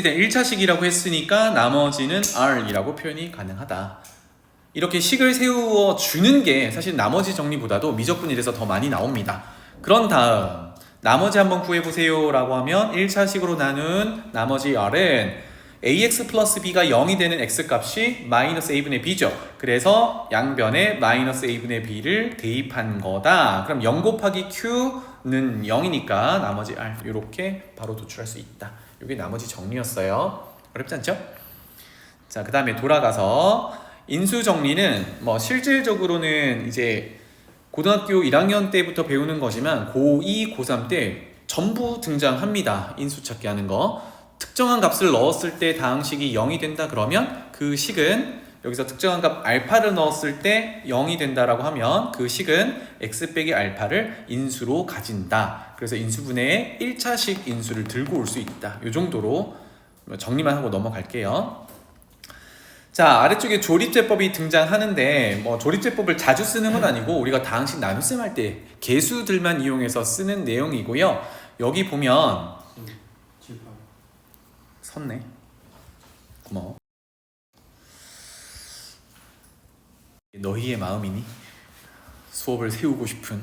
대한 1차식이라고 했으니까 나머지는 R이라고 표현이 가능하다. 이렇게 식을 세워 주는 게 사실 나머지 정리보다도 미적분일에서 더 많이 나옵니다. 그런 다음 나머지 한번 구해보세요 라고 하면 1차식으로 나눈 나머지 R은 ax 플러스 b가 0이 되는 x값이 마이너스 a분의 b죠. 그래서 양변에 마이너스 a분의 b를 대입한 거다. 그럼 0 곱하기 q는 0이니까 나머지 r 이렇게 바로 도출할 수 있다. 이게 나머지 정리였어요. 어렵지 않죠? 자, 그 다음에 돌아가서 인수 정리는 뭐 실질적으로는 이제 고등학교 1학년 때부터 배우는 거지만 고2, 고3 때 전부 등장합니다. 인수 찾기 하는 거. 특정한 값을 넣었을 때 다항식이 0이 된다 그러면 그 식은 여기서 특정한 값 알파를 넣었을 때 0이 된다라고 하면 그 식은 x 빼기 알파를 인수로 가진다. 그래서 인수분해의 1차식 인수를 들고 올 수 있다. 이 정도로 정리만 하고 넘어갈게요. 자, 아래쪽에 조립제법이 등장하는데 뭐 조립제법을 자주 쓰는 건 아니고 우리가 다항식 나눗셈 할 때 개수들만 이용해서 쓰는 내용이고요. 여기 보면 섰네. 고마워. 너희의 마음이니? 수업을 세우고 싶은.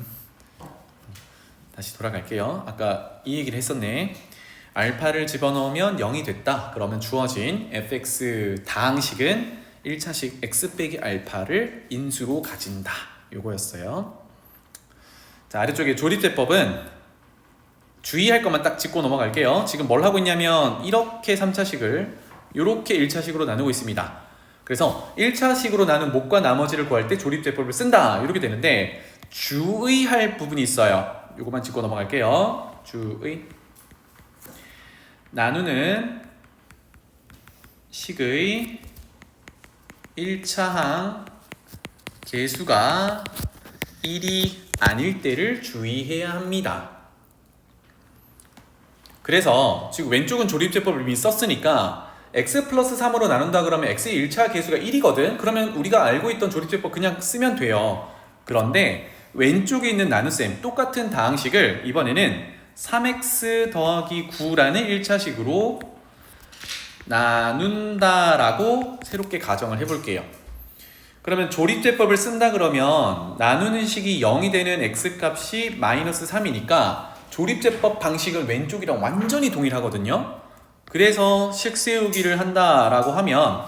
다시 돌아갈게요. 아까 이 얘기를 했었네. 알파를 집어넣으면 0이 됐다. 그러면 주어진 fx 다항식은 1차식 x 빼기 알파를 인수로 가진다. 요거였어요. 자, 아래쪽에 조립제법은 주의할 것만 딱 짚고 넘어갈게요. 지금 뭘 하고 있냐면 이렇게 3차식을 이렇게 1차식으로 나누고 있습니다. 그래서 1차식으로 나눈 목과 나머지를 구할 때 조립제법을 쓴다. 이렇게 되는데 주의할 부분이 있어요. 이것만 짚고 넘어갈게요. 주의. 나누는 식의 1차항 개수가 1이 아닐 때를 주의해야 합니다. 그래서 지금 왼쪽은 조립제법을 이미 썼으니까 x 플러스 3으로 나눈다 그러면 x의 1차 개수가 1이거든. 그러면 우리가 알고 있던 조립제법 그냥 쓰면 돼요. 그런데 왼쪽에 있는 나눗셈 똑같은 다항식을 이번에는 3x 더하기 9라는 1차식으로 나눈다라고 새롭게 가정을 해볼게요. 그러면 조립제법을 쓴다 그러면 나누는 식이 0이 되는 x값이 마이너스 3이니까 조립제법 방식은 왼쪽이랑 완전히 동일하거든요. 그래서 식 세우기를 한다라고 하면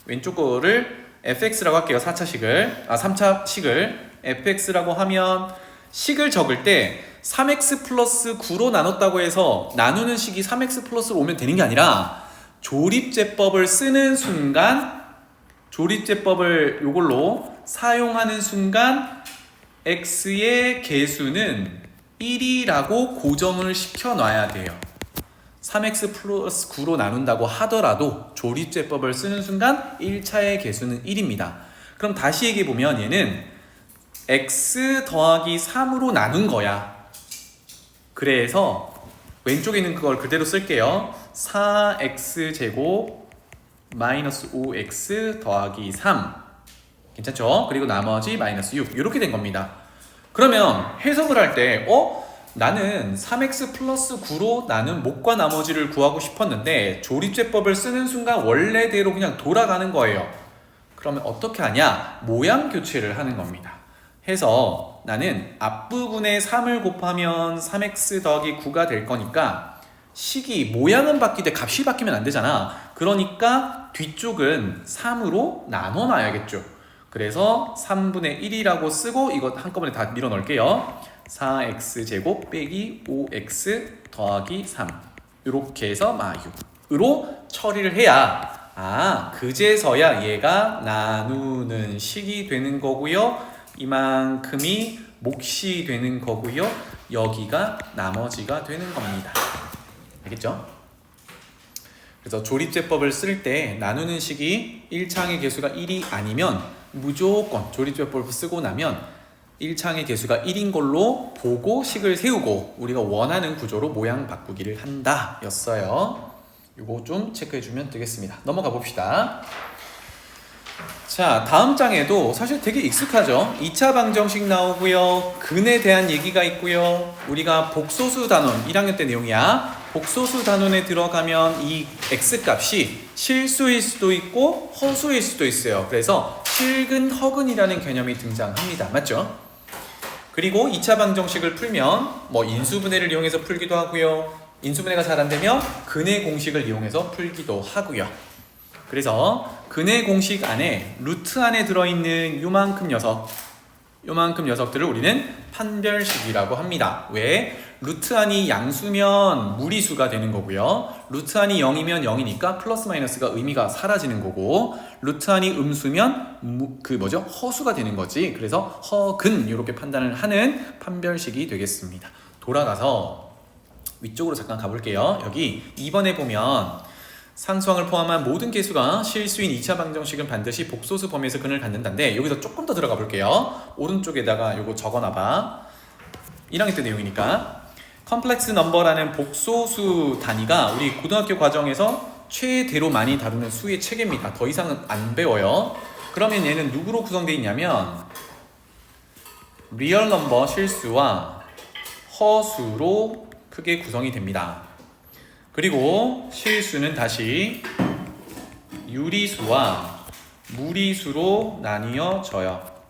왼쪽 거를 fx라고 할게요. 3차식을 fx라고 하면 식을 적을 때 3x 플러스 9로 나눴다고 해서 나누는 식이 3x 플러스로 오면 되는 게 아니라 조립제법을 쓰는 순간 조립제법을 요걸로 사용하는 순간 x의 개수는 1이라고 고정을 시켜 놔야 돼요. 3x 플러스 9로 나눈다고 하더라도 조립제법을 쓰는 순간 1차의 개수는 1입니다. 그럼 다시 얘기해보면 얘는 x 더하기 3으로 나눈 거야. 그래서 왼쪽에 있는 그걸 그대로 쓸게요. 4x제곱 마이너스 5x 더하기 3 괜찮죠? 그리고 나머지 마이너스 6 이렇게 된 겁니다. 그러면 해석을 할 때 나는 3x 플러스 9로 나눈 목과 나머지를 구하고 싶었는데 조립제법을 쓰는 순간 원래대로 그냥 돌아가는 거예요. 그러면 어떻게 하냐? 모양 교체를 하는 겁니다. 해서 나는 앞부분에 3을 곱하면 3x 더하기 9가 될 거니까 식이 모양은 바뀌되 값이 바뀌면 안 되잖아. 그러니까 뒤쪽은 3으로 나눠 놔야겠죠. 그래서 3분의 1이라고 쓰고 이거 한꺼번에 다 밀어 넣을게요. 4x제곱 빼기 5x 더하기 3 이렇게 해서 마육으로 처리를 해야 그제서야 얘가 나누는 식이 되는 거고요. 이만큼이 몫이 되는 거고요. 여기가 나머지가 되는 겁니다. 알겠죠? 그래서 조립제법을 쓸 때 나누는 식이 1차항의 개수가 1이 아니면 무조건 조립제법을 쓰고 나면 1차항의 개수가 1인 걸로 보고 식을 세우고 우리가 원하는 구조로 모양 바꾸기를 한다 였어요. 이거 좀 체크해주면 되겠습니다. 넘어가 봅시다. 자, 다음 장에도 사실 되게 익숙하죠. 2차 방정식 나오고요. 근에 대한 얘기가 있고요. 우리가 복소수 단원 1학년 때 내용이야. 복소수 단원에 들어가면 이 x값이 실수일 수도 있고 허수일 수도 있어요. 그래서 실근, 허근이라는 개념이 등장합니다. 맞죠? 그리고 2차 방정식을 풀면 뭐 인수분해를 이용해서 풀기도 하고요. 인수분해가 잘 안되면 근의 공식을 이용해서 풀기도 하고요. 그래서 근의 공식 안에 루트 안에 들어있는 요만큼 녀석들을 우리는 판별식이라고 합니다. 왜? 루트 안이 양수면 무리수가 되는 거고요. 루트 안이 0이면 0이니까 플러스 마이너스가 의미가 사라지는 거고, 루트 안이 음수면 허수가 되는 거지. 그래서 허근 이렇게 판단을 하는 판별식이 되겠습니다. 돌아가서 위쪽으로 잠깐 가볼게요. 여기 2번에 보면 상수항을 포함한 모든 개수가 실수인 2차 방정식은 반드시 복소수 범위에서 근을 갖는다인데, 여기서 조금 더 들어가 볼게요. 오른쪽에다가 요거 적어놔봐. 1학년 때 내용이니까. 컴플렉스 넘버라는 복소수 단위가 우리 고등학교 과정에서 최대로 많이 다루는 수의 체계입니다. 더 이상은 안 배워요. 그러면 얘는 누구로 구성되어 있냐면 리얼 넘버 실수와 허수로 크게 구성이 됩니다. 그리고 실수는 다시 유리수와 무리수로 나뉘어져요.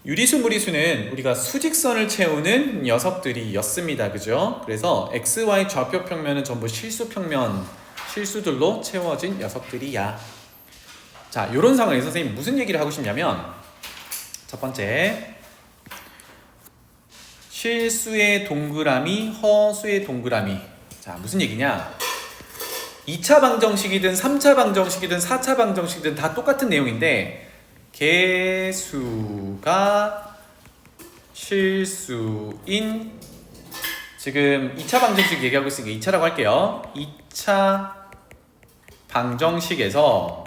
유리수, 무리수는 우리가 수직선을 채우는 녀석들이었습니다. 그죠? 그래서 XY 좌표 평면은 전부 실수들로 채워진 녀석들이야. 자, 이런 상황에서 선생님이 무슨 얘기를 하고 싶냐면, 첫 번째, 실수의 동그라미, 허수의 동그라미. 자, 무슨 얘기냐? 2차 방정식이든 3차 방정식이든 4차 방정식이든 다 똑같은 내용인데, 개수가 실수인, 지금 2차 방정식 얘기하고 있으니까 2차라고 할게요. 2차 방정식에서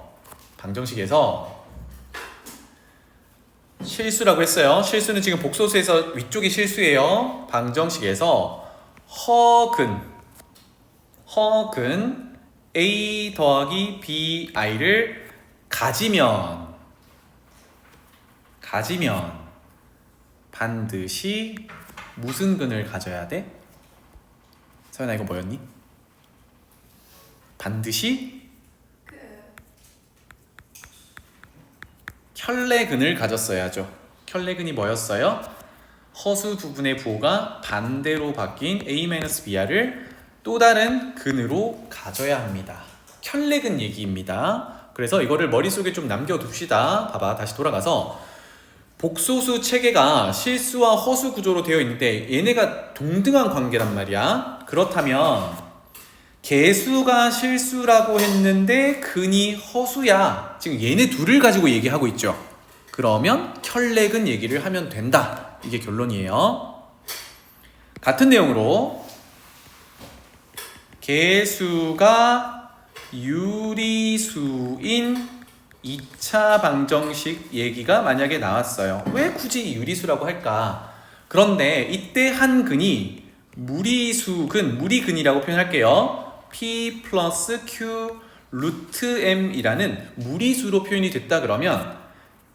실수라고 했어요. 실수는 지금 복소수에서 위쪽이 실수예요. 방정식에서 허근 A 더하기 BI를 가지면 반드시 무슨 근을 가져야 돼? 서연아, 이거 뭐였니? 반드시 켤레근을 가졌어야죠. 켤레근이 뭐였어요? 허수 부분의 부호가 반대로 바뀐 A-BR을 또 다른 근으로 가져야 합니다. 켤레근 얘기입니다. 그래서 이거를 머릿속에 좀 남겨둡시다. 봐봐, 다시 돌아가서 복소수 체계가 실수와 허수 구조로 되어 있는데 얘네가 동등한 관계란 말이야. 그렇다면 개수가 실수라고 했는데 근이 허수야. 지금 얘네 둘을 가지고 얘기하고 있죠. 그러면 켤레근 얘기를 하면 된다. 이게 결론이에요. 같은 내용으로 개수가 유리수인 2차 방정식 얘기가 만약에 나왔어요. 왜 굳이 유리수라고 할까? 그런데 이때 한 근이 무리수근, 무리근이라고 표현할게요. P 플러스 Q 루트 M이라는 무리수로 표현이 됐다 그러면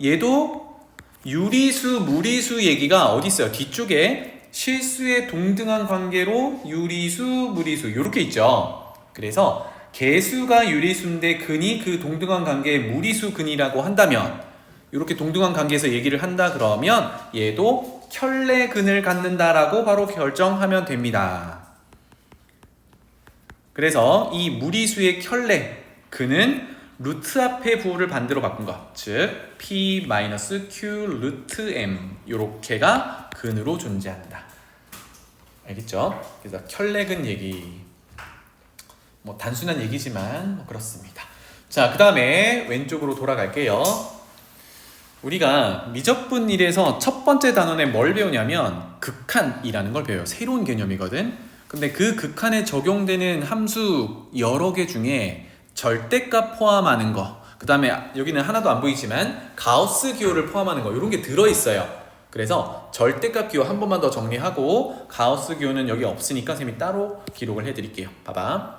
얘도 유리수, 무리수 얘기가 어디 있어요? 뒤쪽에 실수의 동등한 관계로 유리수, 무리수 이렇게 있죠. 그래서 개수가 유리수인데 근이 그 동등한 관계의 무리수 근이라고 한다면, 이렇게 동등한 관계에서 얘기를 한다 그러면 얘도 켤레근을 갖는다라고 바로 결정하면 됩니다. 그래서 이 무리수의 켤레근은 루트 앞의 부호를 반대로 바꾼 것, 즉 P-Q 루트 M 요렇게가 근으로 존재한다. 알겠죠? 그래서 켤레근 얘기, 뭐 단순한 얘기지만 뭐 그렇습니다. 자, 그 다음에 왼쪽으로 돌아갈게요. 우리가 미적분 1에서 첫 번째 단원에 뭘 배우냐면 극한이라는 걸 배워요. 새로운 개념이거든. 근데 그 극한에 적용되는 함수 여러 개 중에 절대값 포함하는 거, 그 다음에 여기는 하나도 안 보이지만 가우스 기호를 포함하는 거, 이런 게 들어있어요. 그래서 절대값 기호 한 번만 더 정리하고 가우스 기호는 여기 없으니까 선생님이 따로 기록을 해드릴게요. 봐봐.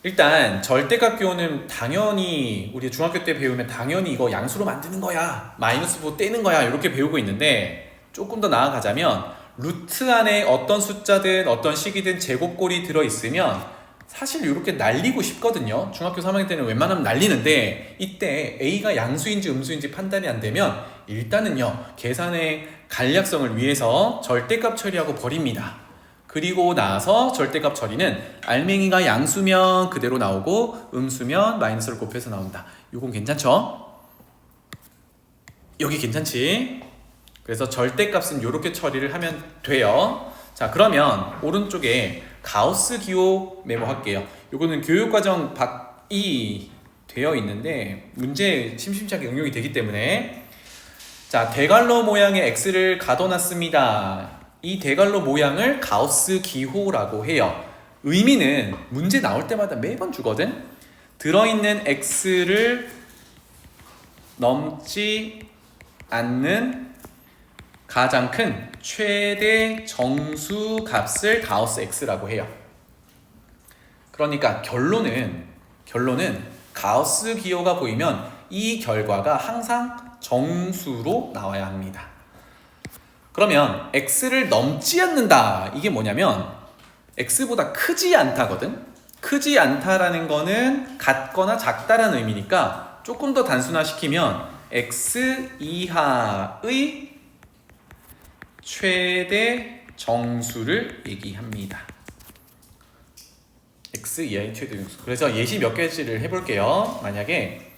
일단 절대값 기호는 당연히 우리 중학교 때 배우면 당연히 이거 양수로 만드는 거야, 마이너스 부호 떼는 거야, 이렇게 배우고 있는데 조금 더 나아가자면 루트 안에 어떤 숫자든 어떤 식이든 제곱꼴이 들어있으면 사실 이렇게 날리고 싶거든요. 중학교 3학년 때는 웬만하면 날리는데 이때 A가 양수인지 음수인지 판단이 안 되면 일단은요 계산의 간략성을 위해서 절대값 처리하고 버립니다. 그리고 나서 절대값 처리는 알맹이가 양수면 그대로 나오고 음수면 마이너스를 곱해서 나온다. 이건 괜찮죠? 여기 괜찮지? 그래서 절대값은 이렇게 처리를 하면 돼요. 자, 그러면 오른쪽에 가우스 기호 메모할게요. 이거는 교육과정 밖이 되어 있는데 문제에 심심찮게 응용이 되기 때문에 자, 대괄호 모양의 x를 가둬놨습니다. 이 대괄호 모양을 가우스 기호라고 해요. 의미는 문제 나올 때마다 매번 주거든. 들어있는 x를 넘지 않는 가장 큰 최대 정수 값을 가우스 x라고 해요. 그러니까 결론은 가우스 기호가 보이면 이 결과가 항상 정수로 나와야 합니다. 그러면 x를 넘지 않는다. 이게 뭐냐면 x보다 크지 않다거든. 크지 않다라는 거는 같거나 작다라는 의미니까 조금 더 단순화시키면 x 이하의 최대 정수를 얘기합니다. x 이하의 최대 정수. 그래서 예시 몇 가지를 해볼게요. 만약에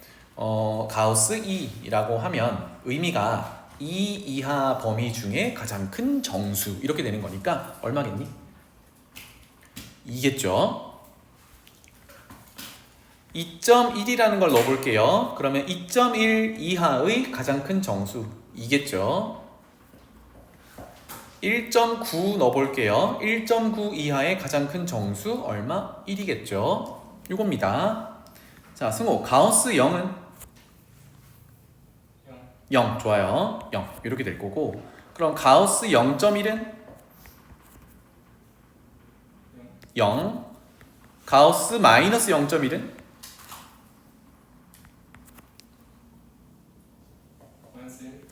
가우스 2라고 하면 의미가 2 이하 범위 중에 가장 큰 정수 이렇게 되는 거니까 얼마겠니? 2겠죠. 2.1이라는 걸 넣어볼게요. 그러면 2.1 이하의 가장 큰 정수 2겠죠. 1.9 넣어볼게요. 1.9 이하의 가장 큰 정수 얼마? 1이겠죠. 이겁니다. 자, 승호, 가우스 0은? 0. 좋아요. 0. 이렇게 될 거고. 그럼 가우스 0.1은? 0. 가우스 마이너스 0.1은?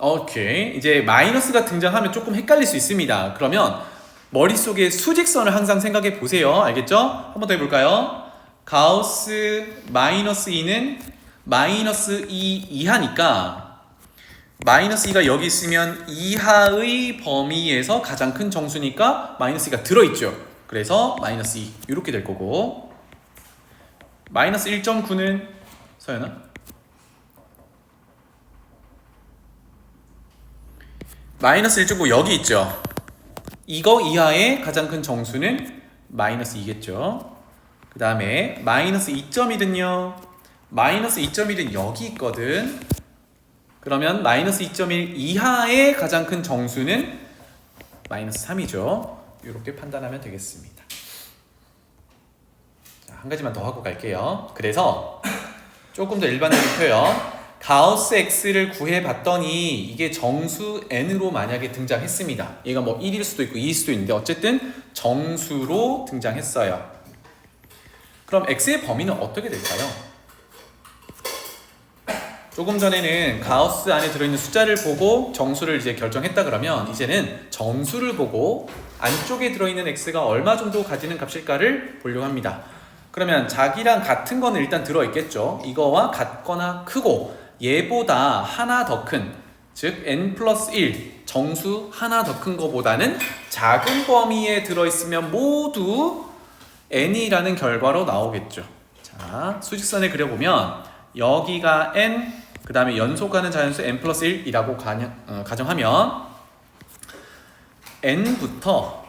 오케이. 이제 마이너스가 등장하면 조금 헷갈릴 수 있습니다. 그러면 머릿속에 수직선을 항상 생각해 보세요. 알겠죠? 한 번 더 해볼까요? 가우스 마이너스 2는 마이너스 2 이하니까 마이너스 2가 여기 있으면 이하의 범위에서 가장 큰 정수니까 마이너스 2가 들어있죠. 그래서 마이너스 2 이렇게 될 거고 마이너스 1.9는 서연아? 마이너스 1.9 여기 있죠. 이거 이하의 가장 큰 정수는 마이너스 2겠죠. 그 다음에 마이너스 2.1은요. 마이너스 2.1은 여기 있거든. 그러면 마이너스 2.1 이하의 가장 큰 정수는 마이너스 3이죠. 이렇게 판단하면 되겠습니다. 자, 한 가지만 더 하고 갈게요. 그래서 조금 더 일반적인 표현. 가우스 x를 구해봤더니 이게 정수 n으로 만약에 등장했습니다. 얘가 뭐 1일 수도 있고 2일 수도 있는데 어쨌든 정수로 등장했어요. 그럼 x의 범위는 어떻게 될까요? 조금 전에는 가우스 안에 들어있는 숫자를 보고 정수를 이제 결정했다 그러면 이제는 정수를 보고 안쪽에 들어있는 x가 얼마 정도 가지는 값일까를 보려고 합니다. 그러면 자기랑 같은 거는 일단 들어있겠죠. 이거와 같거나 크고 얘보다 하나 더 큰, 즉 n 플러스 1 정수 하나 더 큰 거보다는 작은 범위에 들어있으면 모두 n이라는 결과로 나오겠죠. 자, 수직선을 그려보면 여기가 n, 그 다음에 연속하는 자연수 n 플러스 1이라고 가정하면 n부터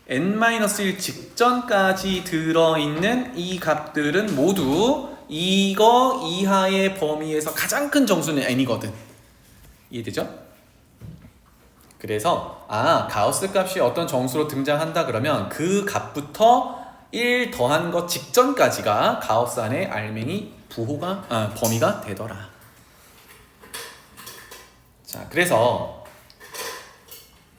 n-1 직전까지 들어있는 이 값들은 모두 이거 이하의 범위에서 가장 큰 정수는 n이거든. 이해되죠? 그래서 가우스 값이 어떤 정수로 등장한다 그러면 그 값부터 1 더한 것 직전까지가 가우스 안의 알맹이 범위가 되더라. 자, 그래서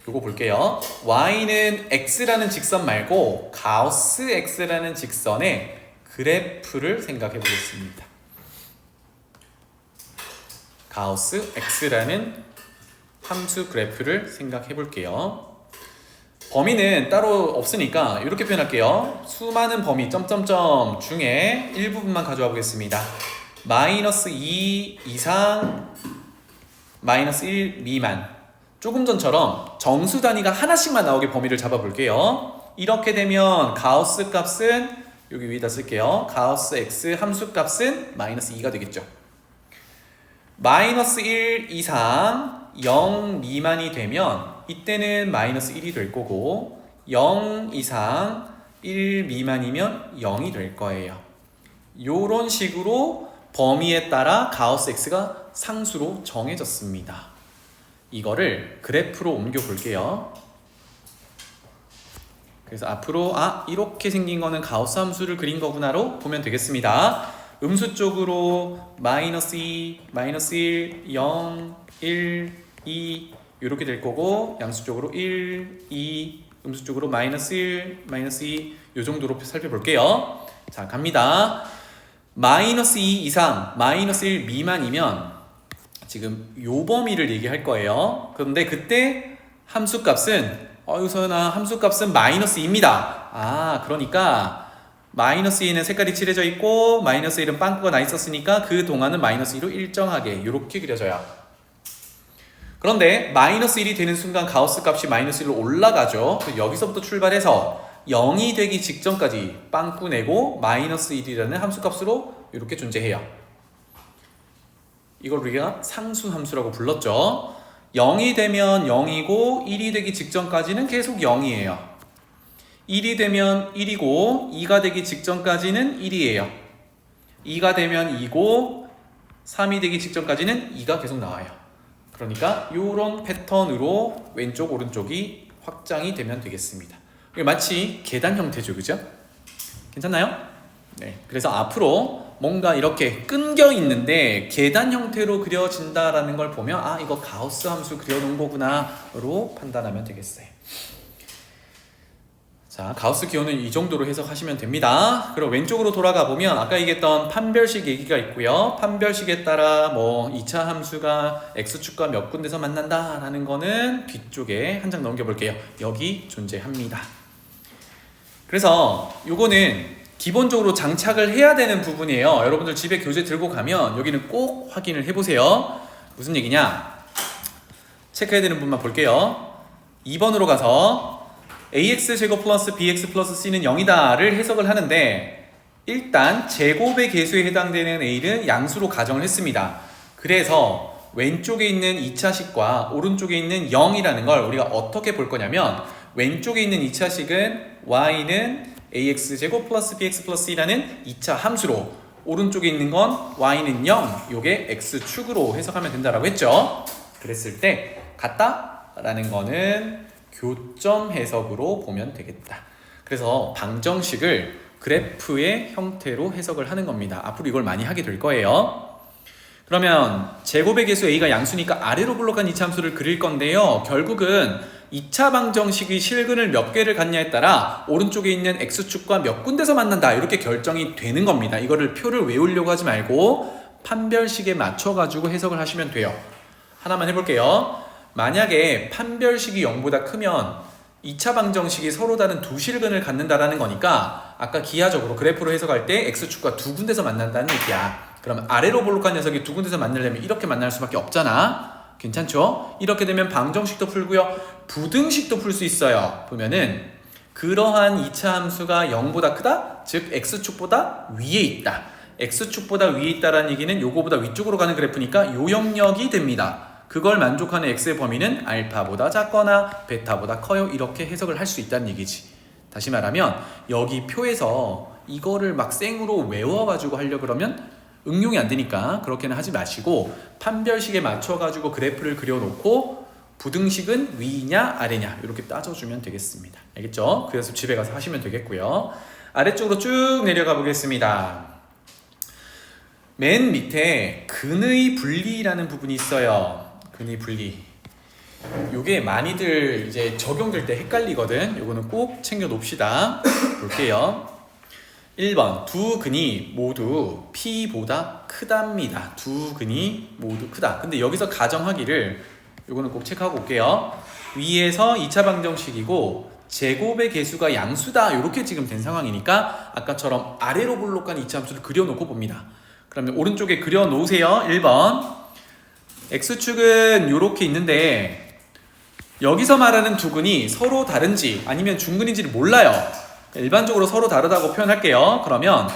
요거 볼게요. y는 x라는 직선 말고 가우스 x라는 직선의 그래프를 생각해 보겠습니다. 가우스 x라는 함수 그래프를 생각해 볼게요. 범위는 따로 없으니까 이렇게 표현할게요. 수많은 범위 점점점 중에 일부분만 가져와 보겠습니다. 마이너스 2 이상 마이너스 1 미만. 조금 전처럼 정수 단위가 하나씩만 나오게 범위를 잡아 볼게요. 이렇게 되면 가우스 값은 여기 위에다 쓸게요. 가우스 x 함수 값은 마이너스 2가 되겠죠. 마이너스 1 이상 0 미만이 되면 이때는 마이너스 1이 될 거고 0 이상 1 미만이면 0이 될 거예요. 요런 식으로 범위에 따라 가우스 x가 상수로 정해졌습니다. 이거를 그래프로 옮겨 볼게요. 그래서 앞으로 이렇게 생긴 거는 가우스 함수를 그린 거구나로 보면 되겠습니다. 음수 쪽으로 마이너스 2, 마이너스 1, 0, 1, 2 이렇게 될 거고 양수 쪽으로 1, 2, 음수 쪽으로 마이너스 1, 마이너스 2 이 정도로 살펴볼게요. 자, 갑니다. 마이너스 2 이상 마이너스 1 미만이면 지금 요 범위를 얘기할 거예요. 그런데 그때 함수값은 서연아 함수값은 마이너스 2입니다. 그러니까 마이너스 2는 색깔이 칠해져 있고 마이너스 1은 빵꾸가 나 있었으니까 그 동안은 마이너스 2로 일정하게 이렇게 그려져요. 그런데 마이너스 1이 되는 순간 가우스 값이 마이너스 1로 올라가죠. 여기서부터 출발해서 0이 되기 직전까지 빵꾸 내고 마이너스 1이라는 함수값으로 이렇게 존재해요. 이걸 우리가 상수함수라고 불렀죠. 0이 되면 0이고 1이 되기 직전까지는 계속 0이에요. 1이 되면 1이고 2가 되기 직전까지는 1이에요. 2가 되면 2고 3이 되기 직전까지는 2가 계속 나와요. 그러니까 이런 패턴으로 왼쪽 오른쪽이 확장이 되면 되겠습니다. 마치 계단 형태죠, 그죠? 괜찮나요? 네. 그래서 앞으로 뭔가 이렇게 끊겨 있는데 계단 형태로 그려진다라는 걸 보면 이거 가우스 함수 그려놓은 거구나로 판단하면 되겠어요. 자, 가우스 기호는 이 정도로 해석하시면 됩니다. 그리고 왼쪽으로 돌아가 보면 아까 얘기했던 판별식 얘기가 있고요. 판별식에 따라 2차 함수가 x축과 몇 군데서 만난다라는 거는 뒤쪽에 한 장 넘겨볼게요. 여기 존재합니다. 그래서 요거는 기본적으로 장착을 해야 되는 부분이에요. 여러분들 집에 교재 들고 가면 여기는 꼭 확인을 해보세요. 무슨 얘기냐? 체크해야 되는 부분만 볼게요. 2번으로 가서 ax제곱 플러스 bx 플러스 c는 0이다 를 해석을 하는데 일단 제곱의 개수에 해당되는 a는 양수로 가정을 했습니다. 그래서 왼쪽에 있는 2차식과 오른쪽에 있는 0이라는 걸 우리가 어떻게 볼 거냐면 왼쪽에 있는 2차식은 y는 ax제곱 플러스 bx 플러스 c라는 2차 함수로 오른쪽에 있는 건 y는 0, 요게 x축으로 해석하면 된다라고 했죠. 그랬을 때 같다? 라는 거는 교점 해석으로 보면 되겠다. 그래서 방정식을 그래프의 형태로 해석을 하는 겁니다. 앞으로 이걸 많이 하게 될 거예요. 그러면 제곱의 개수 a가 양수니까 아래로 블록한 2차 함수를 그릴 건데요. 결국은 2차 방정식의 실근을 몇 개를 갖냐에 따라 오른쪽에 있는 x축과 몇 군데서 만난다 이렇게 결정이 되는 겁니다. 이거를 표를 외우려고 하지 말고 판별식에 맞춰가지고 해석을 하시면 돼요. 하나만 해볼게요. 만약에 판별식이 0보다 크면 2차 방정식이 서로 다른 두 실근을 갖는다라는 거니까 아까 기하적으로 그래프로 해석할 때 x축과 두 군데서 만난다는 얘기야. 그러면 아래로 볼록한 녀석이 두 군데서 만나려면 이렇게 만날 수밖에 없잖아. 괜찮죠? 이렇게 되면 방정식도 풀고요. 부등식도 풀 수 있어요. 보면은 그러한 2차 함수가 0보다 크다? 즉 x축보다 위에 있다. x축보다 위에 있다라는 얘기는 요거보다 위쪽으로 가는 그래프니까 요 영역이 됩니다. 그걸 만족하는 x의 범위는 알파보다 작거나 베타보다 커요. 이렇게 해석을 할 수 있다는 얘기지. 다시 말하면 여기 표에서 이거를 막 생으로 외워가지고 하려고 그러면 응용이 안 되니까 그렇게는 하지 마시고 판별식에 맞춰가지고 그래프를 그려놓고 부등식은 위냐 아래냐 이렇게 따져주면 되겠습니다. 알겠죠? 그래서 집에 가서 하시면 되겠고요. 아래쪽으로 쭉 내려가 보겠습니다. 맨 밑에 근의 분리라는 부분이 있어요. 근의 분리. 요게 많이들 이제 적용될 때 헷갈리거든. 요거는 꼭 챙겨 놓읍시다. 볼게요. 1번 두 근이 모두 P보다 크답니다. 두 근이 모두 크다. 근데 여기서 가정하기를 요거는 꼭 체크하고 올게요. 위에서 2차 방정식이고 제곱의 개수가 양수다 이렇게 지금 된 상황이니까 아까처럼 아래로 볼록한 이차함수를 그려놓고 봅니다. 그러면 오른쪽에 그려놓으세요. 1번 x축은 이렇게 있는데 여기서 말하는 두근이 서로 다른지 아니면 중근인지를 몰라요. 일반적으로 서로 다르다고 표현할게요. 그러면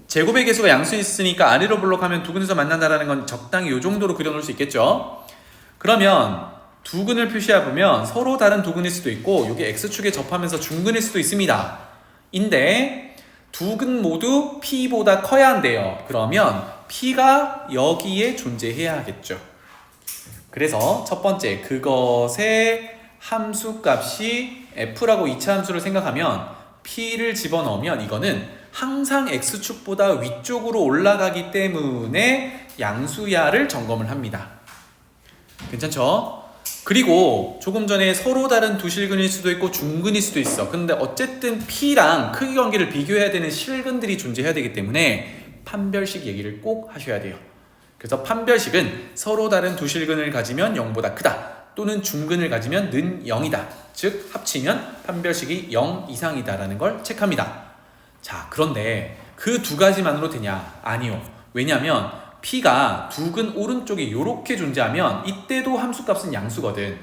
제곱의 개수가 양수있으니까 아래로 볼록하면 두근에서 만난다라는 건 적당히 이 정도로 그려놓을 수 있겠죠. 그러면 두근을 표시해보면 서로 다른 두근일 수도 있고 이게 x축에 접하면서 중근일 수도 있습니다. 인데 두근 모두 p보다 커야 한대요. 그러면 p가 여기에 존재해야 하겠죠. 그래서 첫 번째 그것의 함수값이 f라고 이차함수를 생각하면 p를 집어넣으면 이거는 항상 x축보다 위쪽으로 올라가기 때문에 양수야를 점검을 합니다. 괜찮죠? 그리고 조금 전에 서로 다른 두 실근일 수도 있고 중근일 수도 있어. 근데 어쨌든 p랑 크기 관계를 비교해야 되는 실근들이 존재해야 되기 때문에 판별식 얘기를 꼭 하셔야 돼요. 그래서 판별식은 서로 다른 두 실근을 가지면 0보다 크다 또는 중근을 가지면 는 0이다. 즉 합치면 판별식이 0 이상이다라는 걸 체크합니다. 자, 그런데 그 두 가지만으로 되냐? 아니요. 왜냐하면 p가 두근 오른쪽에 이렇게 존재하면 이때도 함수값은 양수거든.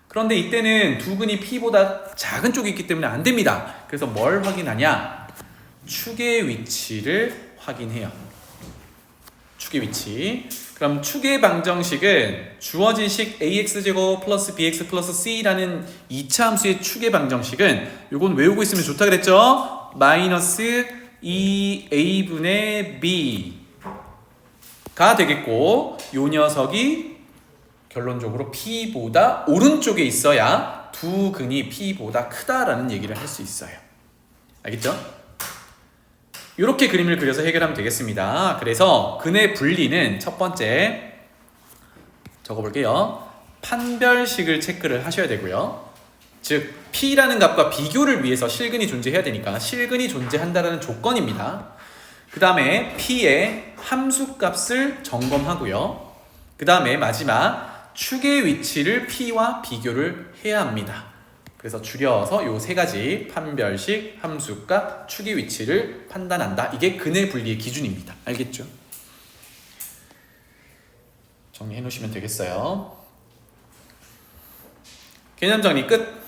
그런데 이때는 두근이 p보다 작은 쪽이 있기 때문에 안 됩니다. 그래서 뭘 확인하냐? 축의 위치를 확인해요. 축의 위치. 그럼 축의 방정식은 주어진 식 ax제곱 플러스 bx 플러스 c라는 2차 함수의 축의 방정식은 이건 외우고 있으면 좋다 그랬죠? 마이너스 2a분의 b가 되겠고 요 녀석이 결론적으로 p보다 오른쪽에 있어야 두 근이 p보다 크다라는 얘기를 할 수 있어요. 알겠죠? 이렇게 그림을 그려서 해결하면 되겠습니다. 그래서 근의 분리는 첫 번째 적어볼게요. 판별식을 체크를 하셔야 되고요. 즉 p라는 값과 비교를 위해서 실근이 존재해야 되니까 실근이 존재한다는 조건입니다. 그 다음에 p의 함수값을 점검하고요. 그 다음에 마지막 축의 위치를 p와 비교를 해야 합니다. 그래서 줄여서 요 세 가지 판별식, 함수값, 축의 위치를 판단한다. 이게 근의 분리의 기준입니다. 알겠죠? 정리해 놓으시면 되겠어요. 개념 정리 끝!